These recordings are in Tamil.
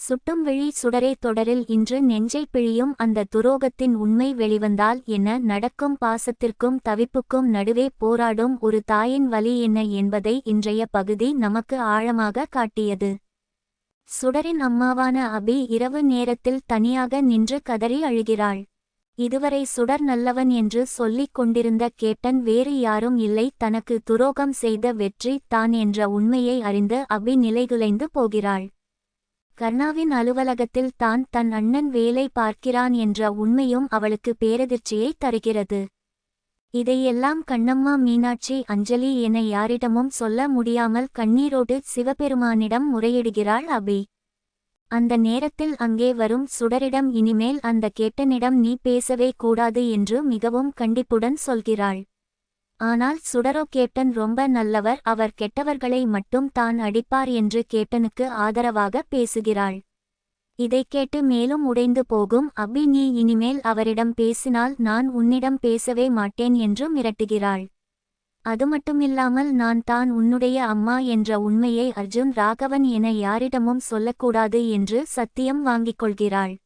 சுட்டும் விழி சுடரே தொடரில் இன்று நெஞ்சை பிழியும் அந்த துரோகத்தின் உண்மை வெளிவந்தால் என்ன நடக்கும்? பாசத்திற்கும் தவிப்புக்கும் நடுவே போராடும் ஒரு தாயின் வலி என்ன என்பதை இன்றைய பகுதி நமக்கு ஆழமாக காட்டியது. சுடரின் அம்மாவான அபி இரவு நேரத்தில் தனியாக நின்று கதறி அழுகிறாள். இதுவரை சுடர் நல்லவன் என்று சொல்லிக் கொண்டிருந்த கேப்டன் வேறு யாரும் இல்லை, தனக்கு துரோகம் செய்த வெற்றி தான் என்ற உண்மையை அறிந்து அபி நிலைகுலைந்து போகிறாள். கர்ணாவின் அலுவலகத்தில் தான் தன் அண்ணன் வேலை பார்க்கிறான் என்ற உண்மையும் அவளுக்கு பேரதிர்ச்சியை தருகிறது. இதையெல்லாம் கண்ணம்மா, மீனாட்சி, அஞ்சலி என யாரிடமும் சொல்ல முடியாமல் கண்ணீரோடு சிவபெருமானிடம் முறையிடுகிறாள் அபி. அந்த நேரத்தில் அங்கே வரும் சுடரிடம் இனிமேல் அந்த கேப்டனிடம் நீ பேசவே கூடாது என்று மிகவும் கண்டிப்புடன் சொல்கிறாள். ஆனால் சுடரோ கேப்டன் ரொம்ப நல்லவர், அவர் கெட்டவர்களை மட்டும் தான் அடிப்பார் என்று கேப்டனுக்கு ஆதரவாக பேசுகிறாள். இதைக் கேட்டு மேலும் உடைந்து போகும் அபி, நீ இனிமேல் அவரிடம் பேசினால் நான் உன்னிடம் பேசவே மாட்டேன் என்று மிரட்டுகிறாள். அதுமட்டுமில்லாமல் நான் தான் உன்னுடைய அம்மா என்ற உண்மையை அர்ஜுன், ராகவன் என யாரிடமும் சொல்லக்கூடாது என்று சத்தியம் வாங்கிக் கொள்கிறாள்.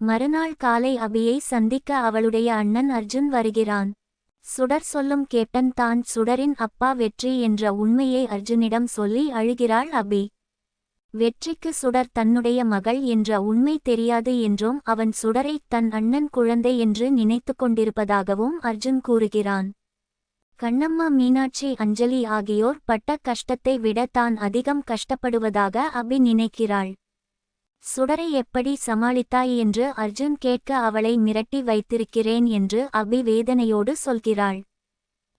மறுநாள் காலை அபியை சந்திக்க அவளுடைய அண்ணன் அர்ஜுன் வருகிறான். சுடர் சொல்லும் கேப்டன் தான் சுடரின் அப்பா வெற்றி என்ற உண்மையை அர்ஜுனிடம் சொல்லி அழுகிறாள் அபி. வெற்றிக்கு சுடர் தன்னுடைய மகள் என்ற உண்மை தெரியாது என்றும் அவன் சுடரை தன் அண்ணன் குழந்தை என்று நினைத்து கொண்டிருப்பதாகவும் அர்ஜுன் கூறுகிறான். கண்ணம்மா, மீனாட்சி, அஞ்சலி ஆகியோர் பட்ட கஷ்டத்தை விட தான் அதிகம் கஷ்டப்படுவதாக அபி நினைக்கிறாள். சுடரை எப்படி சமாளித்தாய் என்று அர்ஜுன் கேட்க அவளை மிரட்டி வைத்திருக்கிறேன் என்று அபி வேதனையோடு சொல்கிறாள்.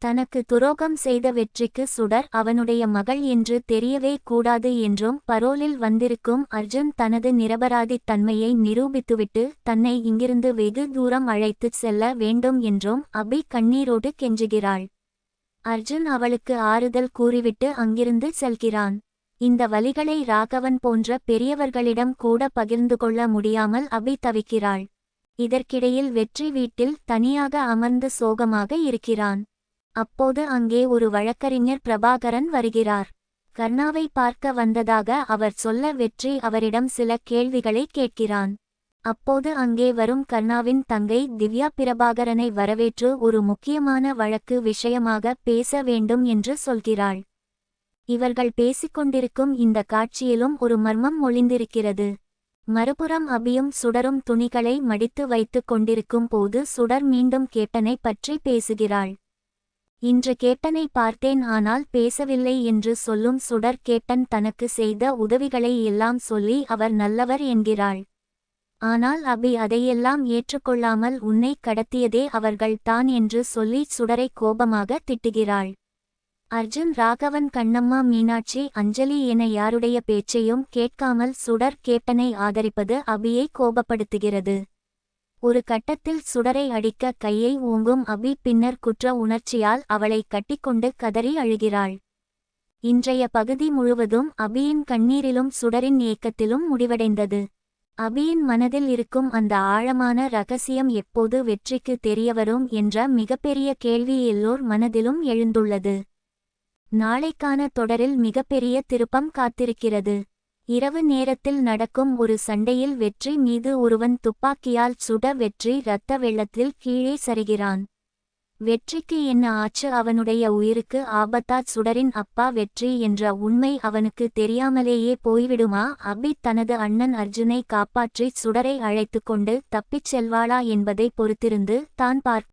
தனக்கு துரோகம் செய்த வெற்றிக்கு சுடர் அவனுடைய மகள் என்று தெரியவே கூடாது என்றும் பரோலில் வந்திருக்கும் அர்ஜுன் தனது நிரபராதித் தன்மையை நிரூபித்துவிட்டு தன்னை இங்கிருந்து வெகு தூரம் அழைத்துச் செல்ல வேண்டும் என்றும் அபி கண்ணீரோடு கெஞ்சுகிறாள். அர்ஜுன் அவளுக்கு ஆறுதல் கூறிவிட்டு அங்கிருந்து செல்கிறான். இந்த வலிகளை ராகவன் போன்ற பெரியவர்களிடம் கூட பகிர்ந்து கொள்ள முடியாமல் அபி தவிக்கிறாள். இதற்கிடையில் வெற்றி வீட்டில் தனியாக அமர்ந்து சோகமாக இருக்கிறான். அப்போது அங்கே ஒரு வழக்கறிஞர் பிரபாகரன் வருகிறார். கர்ணாவை பார்க்க வந்ததாக அவர் சொல்ல வெற்றி அவரிடம் சில கேள்விகளை கேட்கிறான். அப்போது அங்கே வரும் கர்ணாவின் தங்கை திவ்யா பிரபாகரனை வரவேற்று ஒரு முக்கியமான வழக்கு விஷயமாக பேச வேண்டும் என்று சொல்கிறாள். இவர்கள் பேசிக்கொண்டிருக்கும் இந்த காட்சியிலும் ஒரு மர்மம் ஒளிந்திருக்கிறது. மறுபுறம் அபியும் சுடரும் துணிகளை மடித்து வைத்துக் கொண்டிருக்கும் போது சுடர் மீண்டும் கேப்டனை பற்றி பேசுகிறாள். இன்று கேப்டனை பார்த்தேன், ஆனால் பேசவில்லை என்று சொல்லும் சுடர் கேப்டன் தனக்கு செய்த உதவிகளை எல்லாம் சொல்லி அவர் நல்லவர் என்கிறாள். ஆனால் அபி அதையெல்லாம் ஏற்றுக்கொள்ளாமல் உன்னை கடத்தியதே அவர்கள் தான் என்று சொல்லி சுடரை கோபமாக திட்டுகிறாள். அர்ஜுன், ராகவன், கண்ணம்மா, மீனாட்சி, அஞ்சலி என யாருடைய பேச்சையும் கேட்காமல் சுடர் கேப்டனை ஆதரிப்பது அபியை கோபப்படுத்துகிறது. ஒரு கட்டத்தில் சுடரை அடிக்க கையை ஓங்கும் அபி பின்னர் குற்ற உணர்ச்சியால் அவளை கட்டிக்கொண்டு கதறி அழுகிறாள். இன்றைய பகுதி முழுவதும் அபியின் கண்ணீரிலும் சுடரின் ஏக்கத்திலும் முடிவடைந்தது. அபியின் மனதில் இருக்கும் அந்த ஆழமான ரகசியம் எப்போது வெற்றிக்கு தெரியவரும் என்ற மிகப்பெரிய கேள்வி எல்லோர் மனதிலும் எழுந்துள்ளது. நாளைக்கான தொடரில் மிகப்பெரிய திருப்பம் காத்திருக்கிறது. இரவு நேரத்தில் நடக்கும் ஒரு சண்டையில் வெற்றி மீது ஒருவன் துப்பாக்கியால் சுட வெற்றி இரத்த வெள்ளத்தில் கீழே சரிகிறான். வெற்றிக்கு என்ன ஆச்சு? அவனுடைய உயிருக்கு ஆபத்தா? சுடரின் அப்பா வெற்றி என்ற உண்மை அவனுக்கு தெரியாமலேயே போய்விடுமா? அபி தனது அண்ணன் அர்ஜுனை காப்பாற்றி சுடரை அழைத்துக்கொண்டு தப்பிச் செல்வாளா என்பதை பொறுத்திருந்து தான் பார்க்க